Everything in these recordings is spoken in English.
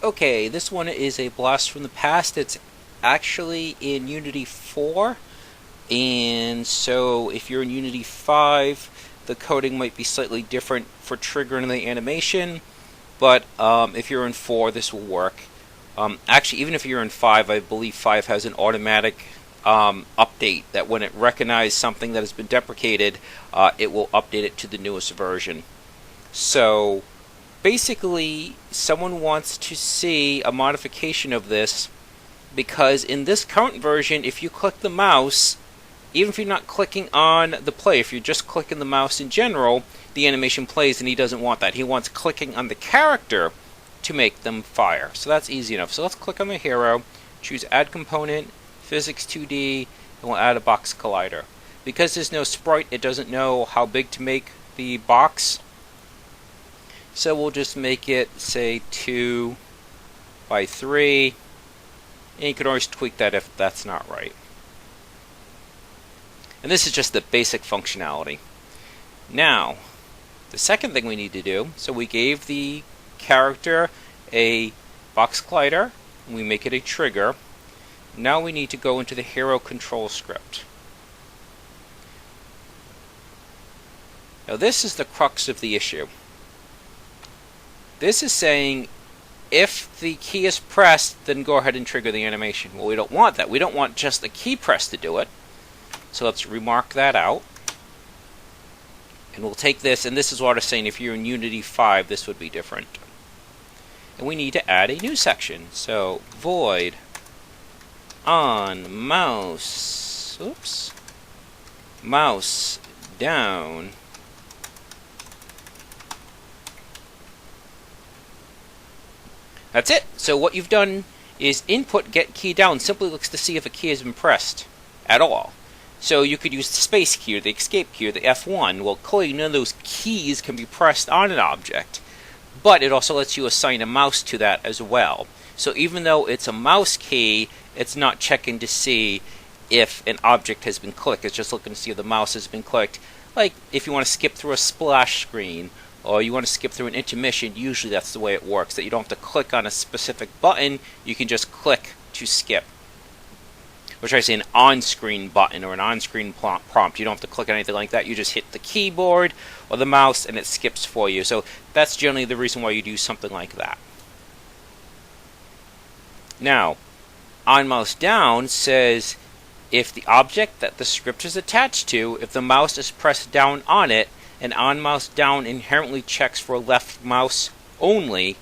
Okay, this one is a blast from the past. It's actually in Unity 4, and so if you're in Unity 5, the coding might be slightly different for triggering the animation, but if you're in 4, this will work. Actually, even if you're in 5, I believe 5 has an automatic update that when it recognizes something that has been deprecated, it will update it to the newest version. So basically, someone wants to see a modification of this because in this current version, if you click the mouse, even if you're not clicking on the play, if you're just clicking the mouse in general, the animation plays, and he doesn't want that. He wants clicking on the character to make them fire. So that's easy enough. So let's click on the hero, choose Add Component, Physics 2D, and we'll add a box collider. Because there's no sprite, it doesn't know how big to make the box. So we'll just make it, say, 2 by 3. And you can always tweak that if that's not right. And this is just the basic functionality. Now, the second thing we need to do, so we gave the character a box collider, and we make it a trigger. Now we need to go into the hero control script. Now this is the crux of the issue. This is saying if the key is pressed, then go ahead and trigger the animation. Well, we don't want that. We don't want just the key press to do it. So let's remark that out. And we'll take this, and this is what I was saying, if you're in Unity 5, this would be different. And we need to add a new section. So void on mouse, mouse down That's it. So what you've done is input get key down simply looks to see if a key has been pressed at all. So you could use the space key or the escape key or the F1. Well, clearly none of those keys can be pressed on an object, but it also lets you assign a mouse to that as well. So even though it's a mouse key, it's not checking to see if an object has been clicked. It's just looking to see if the mouse has been clicked. Like if you want to skip through a splash screen or you want to skip through an intermission, usually that's the way it works, that you don't have to click on a specific button, you can just click to skip. Or should I say an on-screen button or an on-screen prompt. You don't have to click on anything like that. You just hit the keyboard or the mouse and it skips for you. So that's generally the reason why you do something like that. Now, on mouse down says if the object that the script is attached to, if the mouse is pressed down on it, and on mouse down inherently checks for left mouse only,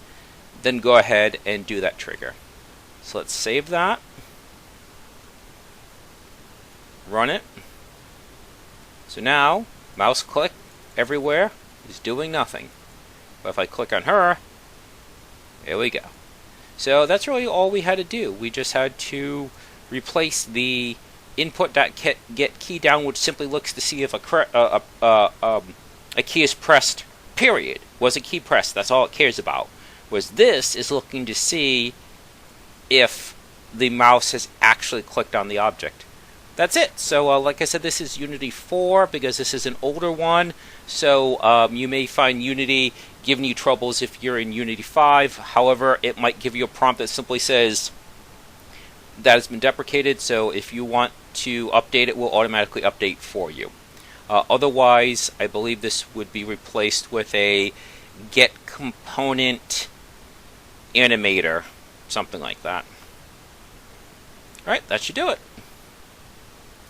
then go ahead and do that trigger. So let's save that. Run it. So now, mouse click everywhere is doing nothing. But if I click on her, there we go. So that's really all we had to do. We just had to replace the input.get key down, which simply looks to see if a key is pressed, period. Was a key pressed? That's all it cares about. Whereas this is looking to see if the mouse has actually clicked on the object. That's it. So like I said, this is Unity 4 because this is an older one. So you may find Unity giving you troubles if you're in Unity 5. However, it might give you a prompt that simply says that has been deprecated. So if you want to update it, will automatically update for you. Otherwise, I believe this would be replaced with a get component animator, something like that. Alright, that should do it.